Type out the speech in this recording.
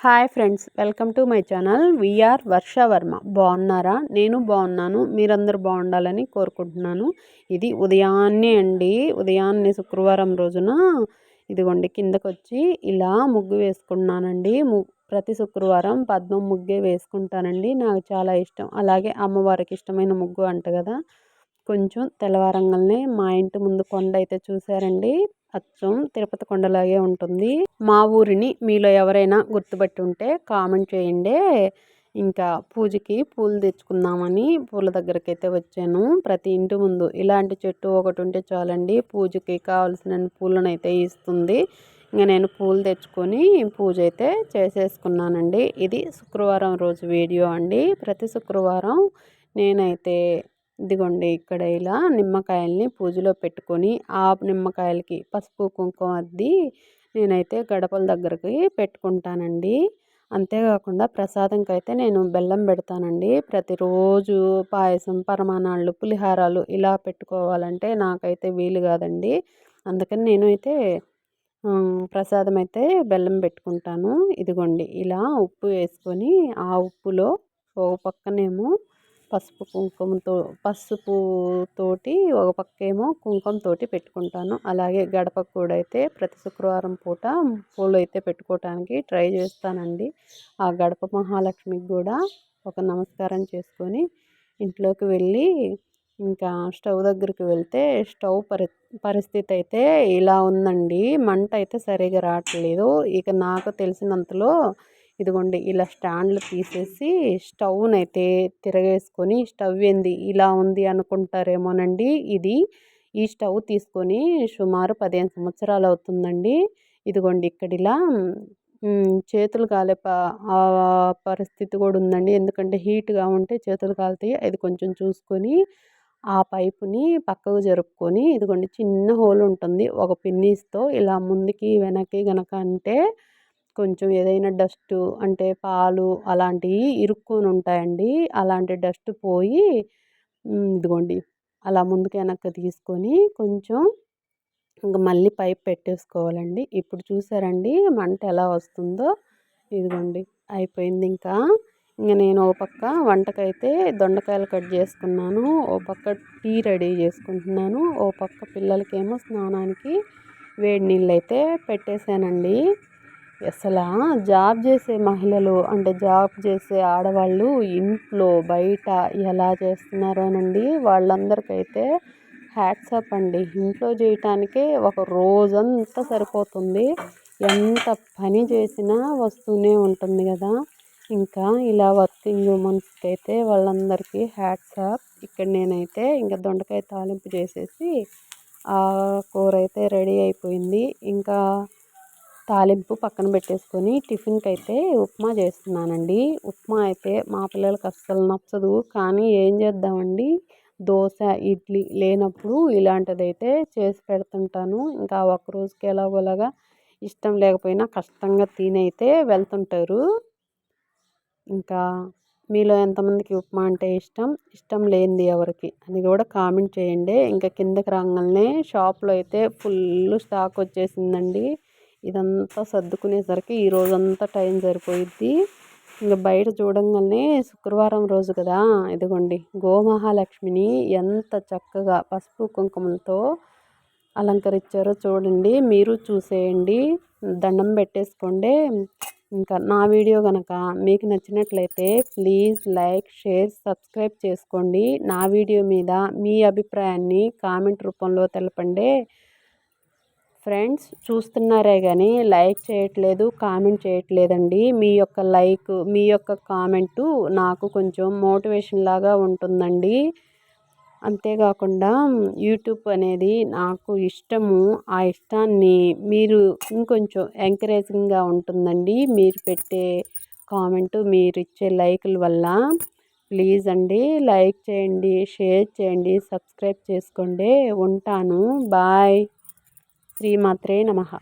Hi friends, welcome to my channel. V R Varshavarma. బాగున్నారా? నేను బాగున్నాను. మీరందరూ బాగుండాలని కోరుకుంటున్నాను. ఇది ఉదయాన్నే అండి, ఉదయాన్నే శుక్రవారం రోజున ఇదిగోండి కిందకు వచ్చి ఇలా ముగ్గు వేసుకున్నానండి. ప్రతి శుక్రవారం పద్మం ముగ్గే వేసుకుంటానండి. నాకు చాలా ఇష్టం. అలాగే అమ్మవారికి ఇష్టమైన ముగ్గు అంట కదా. కొంచెం తెల్లవారంగానే మా ఇంటి ముందు కొండ అయితే చూసారండి, అచ్చం తిరుపతి కొండలాగే ఉంటుంది. మా ఊరిని మీలో ఎవరైనా గుర్తుపట్టి ఉంటే కామెంట్ చేయండి. ఇంకా పూజకి పూలు తెచ్చుకుందామని పూల దగ్గరికి అయితే వచ్చాను. ప్రతి ఇంటి ముందు ఇలాంటి చెట్టు ఒకటి ఉంటే చాలండి, పూజకి కావాల్సిన పూలను అయితే ఇస్తుంది. ఇంకా నేను పూలు తెచ్చుకొని పూజ అయితే చేసేసుకున్నానండి. ఇది శుక్రవారం రోజు వీడియో అండి. ప్రతి శుక్రవారం నేనైతే ఇదిగోండి ఇక్కడ ఇలా నిమ్మకాయల్ని పూజలో పెట్టుకొని ఆ నిమ్మకాయలకి పసుపు కుంకుమ అద్ది నేనైతే గడపల దగ్గరికి పెట్టుకుంటానండి. అంతేకాకుండా ప్రసాదంకి అయితే నేను బెల్లం పెడతానండి. ప్రతిరోజు పాయసం, పరమాన్నాళ్ళు, పులిహారాలు ఇలా పెట్టుకోవాలంటే నాకైతే వీలు కాదండి. అందుకని నేను అయితే ప్రసాదం అయితే బెల్లం పెట్టుకుంటాను. ఇదిగోండి ఇలా ఉప్పు వేసుకొని ఆ ఉప్పులో ఒక పక్కనేమో పసుపుతోటి ఒక పక్కేమో కుంకుమతోటి పెట్టుకుంటాను. అలాగే గడపకు కూడా అయితే ప్రతి శుక్రవారం పూట పూలు అయితే పెట్టుకోవటానికి ట్రై చేస్తానండి. ఆ గడప మహాలక్ష్మికి కూడా ఒక నమస్కారం చేసుకొని ఇంట్లోకి వెళ్ళి ఇంకా స్టవ్ దగ్గరికి వెళ్తే స్టవ్ పరిస్థితి అయితే ఇలా ఉందండి. మంట అయితే సరిగా రావట్లేదు. ఇక నాకు తెలిసినంతలో ఇదిగోండి ఇలా స్టాండ్లు తీసేసి స్టవ్ని అయితే తిరగేసుకొని, స్టవ్ ఏంది ఇలా ఉంది అనుకుంటారేమోనండి. ఈ స్టవ్ తీసుకొని సుమారు 15 సంవత్సరాలు అవుతుందండి. ఇదిగోండి ఇక్కడ ఇలా చేతులు కాలే పరిస్థితి కూడా ఉందండి. ఎందుకంటే హీట్గా ఉంటే చేతులు కాలుతాయి. అది కొంచెం చూసుకొని ఆ పైపుని పక్కకు జరుపుకొని ఇదిగోండి చిన్న హోల్ ఉంటుంది. ఒక పిన్నీస్తో ఇలా ముందుకి వెనక్కి గనక అంటే కొంచెం ఏదైనా డస్ట్ అంటే పాలు అలాంటివి ఇరుక్కొని ఉంటాయండి. అలాంటి డస్ట్ పోయి ఇదిగోండి అలా ముందుకు వెనక్కి తీసుకొని కొంచెం ఇంక మళ్ళీ పైప్ పెట్టేసుకోవాలండి. ఇప్పుడు చూసారండి మంట ఎలా వస్తుందో. ఇదిగోండి అయిపోయింది. ఇంకా నేను ఓ పక్క వంటకైతే దొండకాయలు కట్ చేసుకున్నాను, ఓ పక్క టీ రెడీ చేసుకుంటున్నాను, ఓ పక్క పిల్లలకేమో స్నానానికి వేడి నీళ్ళు అయితే పెట్టేశానండి. అసలు జాబ్ చేసే మహిళలు అంటే జాబ్ చేసే ఆడవాళ్ళు ఇంట్లో బయట ఎలా చేస్తున్నారోనండి. వాళ్ళందరికైతే హ్యాట్సాప్ అండి. ఇంట్లో చేయటానికే ఒక రోజంతా సరిపోతుంది. ఎంత పని చేసినా వస్తూనే ఉంటుంది కదా. ఇంకా ఇలా వర్కింగ్ ఉమెన్స్కి అయితే వాళ్ళందరికీ హ్యాట్సాప్. ఇక్కడ నేనైతే ఇంకా దొండకాయ తాలింపు చేసేసి ఆ కూర అయితే రెడీ అయిపోయింది. ఇంకా తాలింపు పక్కన పెట్టేసుకొని టిఫిన్కి అయితే ఉప్మా చేస్తున్నానండి. ఉప్మా అయితే మా పిల్లలకి అస్సలు నచ్చదు, కానీ ఏం చేద్దామండి, దోశ ఇడ్లీ లేనప్పుడు ఇలాంటిదైతే చేసి పెడుతుంటాను. ఇంకా ఒక్కరోజుకి ఎలాగోలాగా ఇష్టం లేకపోయినా కష్టంగా తినైతే వెళ్తుంటారు. ఇంకా మీలో ఎంతమందికి ఉప్మా అంటే ఇష్టం లేనిది ఎవరికి అది కూడా కామెంట్ చేయండి. ఇంకా కిందకి రాగానే షాప్లో అయితే ఫుల్ స్టాక్ వచ్చేసిందండి. ఇదంతా సర్దుకునేసరికి ఈ రోజంతా టైం సరిపోయిద్ది. ఇంకా బయట చూడంగానే శుక్రవారం రోజు కదా, ఇదిగోండి గోమహాలక్ష్మిని ఎంత చక్కగా పసుపు కుంకుమలతో అలంకరించారో చూడండి. మీరు చూసేయండి, దండం పెట్టేసుకోండి. ఇంకా నా వీడియో కనుక మీకు నచ్చినట్లయితే ప్లీజ్ లైక్, షేర్, సబ్స్క్రైబ్ చేసుకోండి. నా వీడియో మీద మీ అభిప్రాయాన్ని కామెంట్ రూపంలో తెలపండి. ఫ్రెండ్స్ చూస్తున్నారే కానీ లైక్ చేయట్లేదు, కామెంట్ చేయట్లేదండి. మీ యొక్క లైక్, మీ యొక్క కామెంటు నాకు కొంచెం మోటివేషన్ లాగా ఉంటుందండి. అంతేకాకుండా యూట్యూబ్ అనేది నాకు ఇష్టము. ఆ ఇష్టాన్ని మీరు ఇంకొంచెం ఎంకరేజింగ్గా ఉంటుందండి మీరు పెట్టే కామెంటు, మీరు ఇచ్చే లైకుల వల్ల. ప్లీజ్ అండి లైక్ చేయండి, షేర్ చేయండి, సబ్స్క్రైబ్ చేసుకోండి. ఉంటాను. బాయ్. శ్రీమాత్రే నమః.